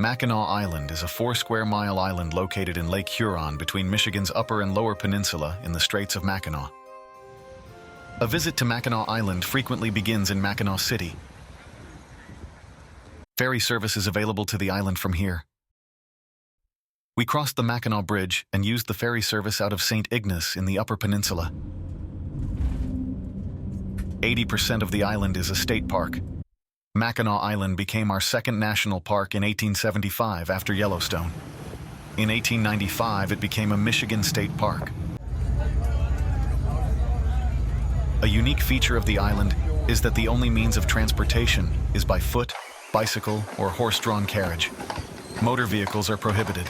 Mackinac Island is a 4-square-mile island located in Lake Huron between Michigan's Upper and Lower Peninsula in the Straits of Mackinac. A visit to Mackinac Island frequently begins in Mackinac City. Ferry service is available to the island from here. We crossed the Mackinac Bridge and used the ferry service out of St. Ignace in the Upper Peninsula. 80% of the island is a state park. Mackinac Island became our second national park in 1875 after Yellowstone. In 1895, it became a Michigan state park. A unique feature of the island is that the only means of transportation is by foot, bicycle, or horse-drawn carriage. Motor vehicles are prohibited.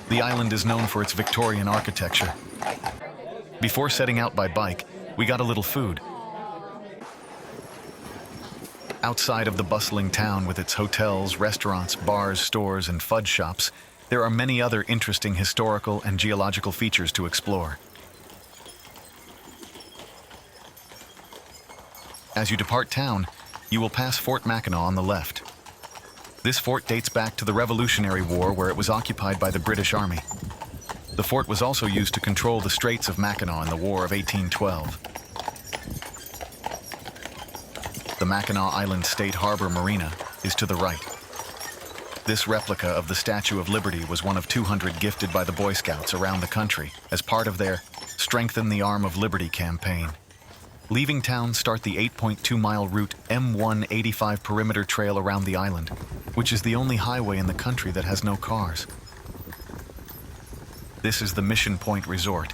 The island is known for its Victorian architecture. Before setting out by bike, we got a little food. Outside of the bustling town with its hotels, restaurants, bars, stores, and fudge shops, there are many other interesting historical and geological features to explore. As you depart town, you will pass Fort Mackinac on the left. This fort dates back to the Revolutionary War, where it was occupied by the British Army. The fort was also used to control the Straits of Mackinac in the War of 1812. The Mackinac Island State Harbor Marina is to the right. This replica of the Statue of Liberty was one of 200 gifted by the Boy Scouts around the country as part of their Strengthen the Arm of Liberty campaign. Leaving town, start the 8.2-mile route M185 perimeter trail around the island, which is the only highway in the country that has no cars. This is the Mission Point Resort.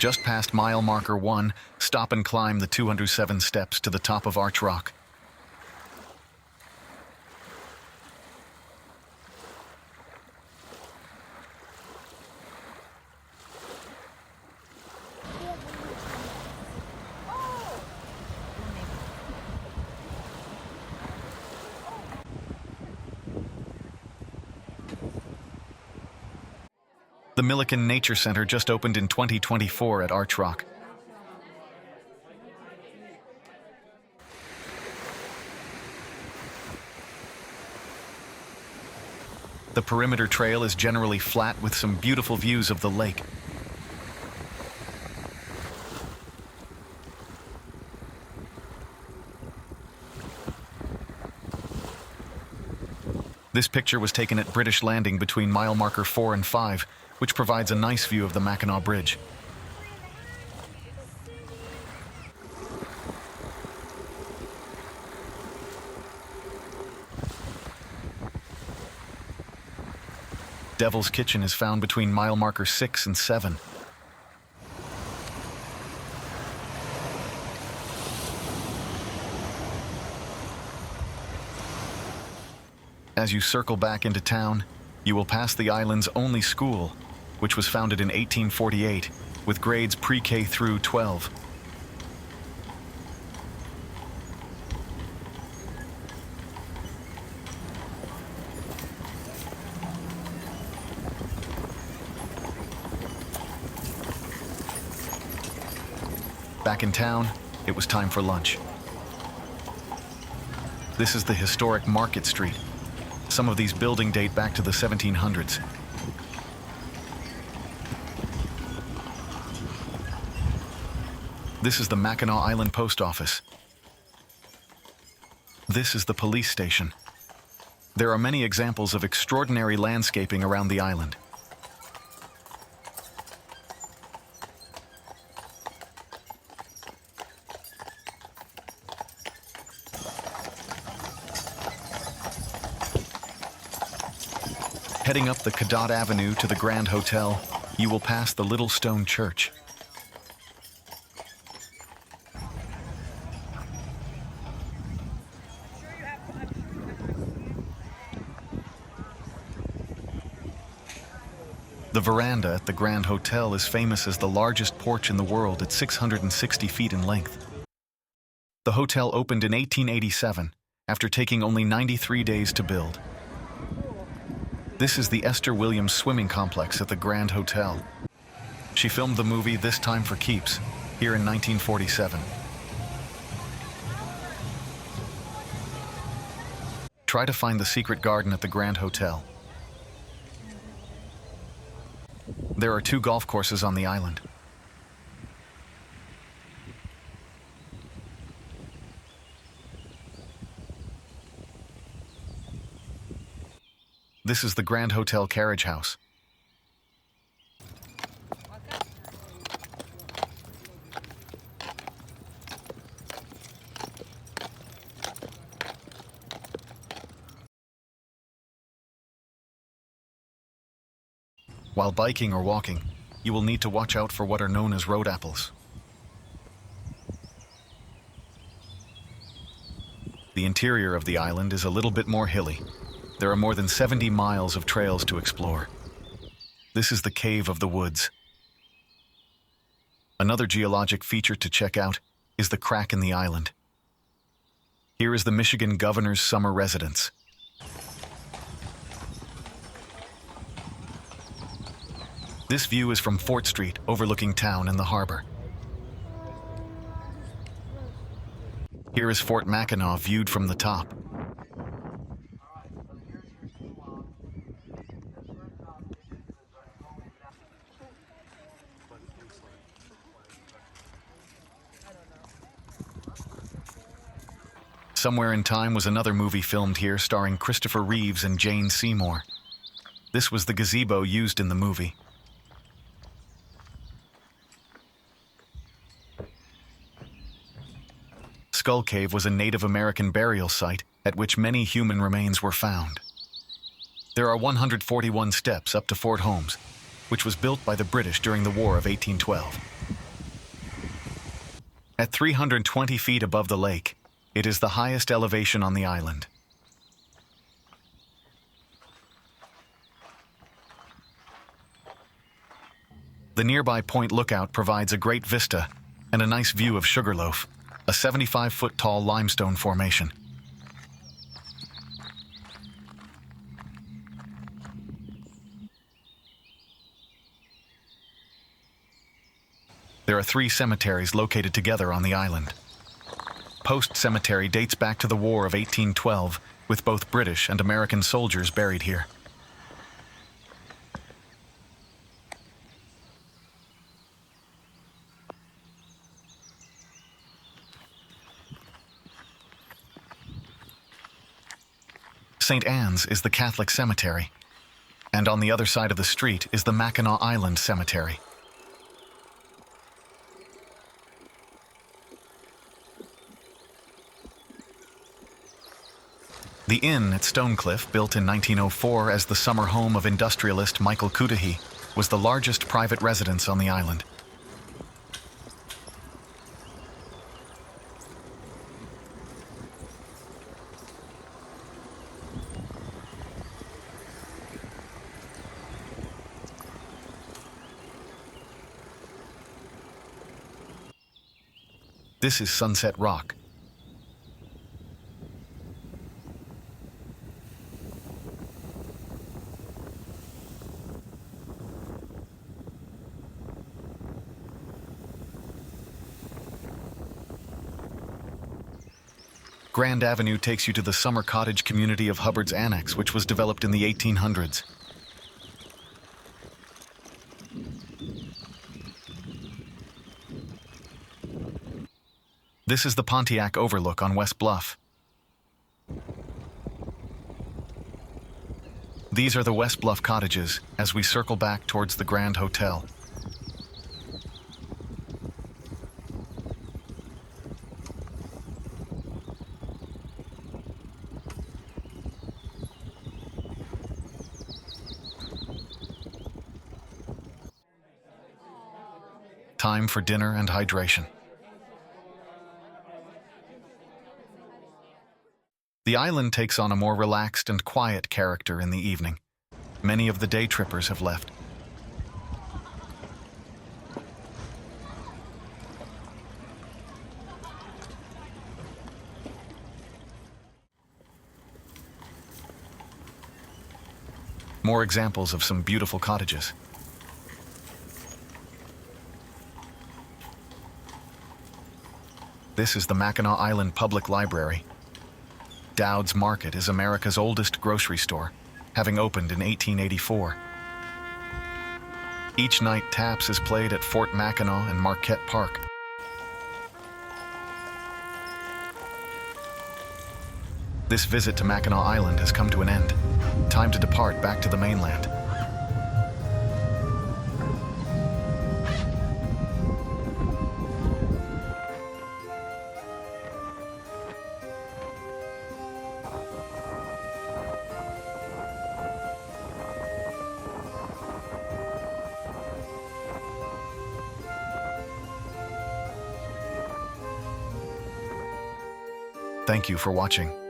Just past mile marker 1, stop and climb the 207 steps to the top of Arch Rock. The Milliken Nature Center just opened in 2024 at Arch Rock. The perimeter trail is generally flat with some beautiful views of the lake. This picture was taken at British Landing between mile marker 4 and 5, which provides a nice view of the Mackinac Bridge. Devil's Kitchen is found between mile marker 6 and 7. As you circle back into town, you will pass the island's only school, which was founded in 1848, with grades pre-K through 12. Back in town, it was time for lunch. This is the historic Market Street. Some of these buildings date back to the 1700s. This is the Mackinac Island Post Office. This is the police station. There are many examples of extraordinary landscaping around the island. Heading up the Cadott Avenue to the Grand Hotel, you will pass the Little Stone Church. The veranda at the Grand Hotel is famous as the largest porch in the world at 660 feet in length. The hotel opened in 1887, after taking only 93 days to build. This is the Esther Williams Swimming Complex at the Grand Hotel. She filmed the movie This Time for Keeps, here in 1947. Try to find the secret garden at the Grand Hotel. There are 2 golf courses on the island. This is the Grand Hotel carriage house. While biking or walking, you will need to watch out for what are known as road apples. The interior of the island is a little bit more hilly. There are more than 70 miles of trails to explore. This is the Cave of the Woods. Another geologic feature to check out is the crack in the island. Here is the Michigan governor's summer residence. This view is from Fort Street, overlooking town and the harbor. Here is Fort Mackinac viewed from the top. Somewhere in Time was another movie filmed here starring Christopher Reeves and Jane Seymour. This was the gazebo used in the movie. Skull Cave was a Native American burial site at which many human remains were found. There are 141 steps up to Fort Holmes, which was built by the British during the War of 1812. At 320 feet above the lake, it is the highest elevation on the island. The nearby Point Lookout provides a great vista and a nice view of Sugarloaf, a 75-foot-tall limestone formation. There are 3 cemeteries located together on the island. Post Cemetery dates back to the War of 1812, with both British and American soldiers buried here. St. Anne's is the Catholic cemetery, and on the other side of the street is the Mackinac Island Cemetery. The inn at Stonecliff, built in 1904 as the summer home of industrialist Michael Cudahy, was the largest private residence on the island. This is Sunset Rock. Grand Avenue takes you to the summer cottage community of Hubbard's Annex, which was developed in the 1800s. This is the Pontiac overlook on West Bluff. These are the West Bluff cottages as we circle back towards the Grand Hotel. Time for dinner and hydration. The island takes on a more relaxed and quiet character in the evening. Many of the day trippers have left. More examples of some beautiful cottages. This is the Mackinac Island Public Library. Dowd's Market is America's oldest grocery store, having opened in 1884. Each night, taps is played at Fort Mackinac and Marquette Park. This visit to Mackinac Island has come to an end. Time to depart back to the mainland. Thank you for watching.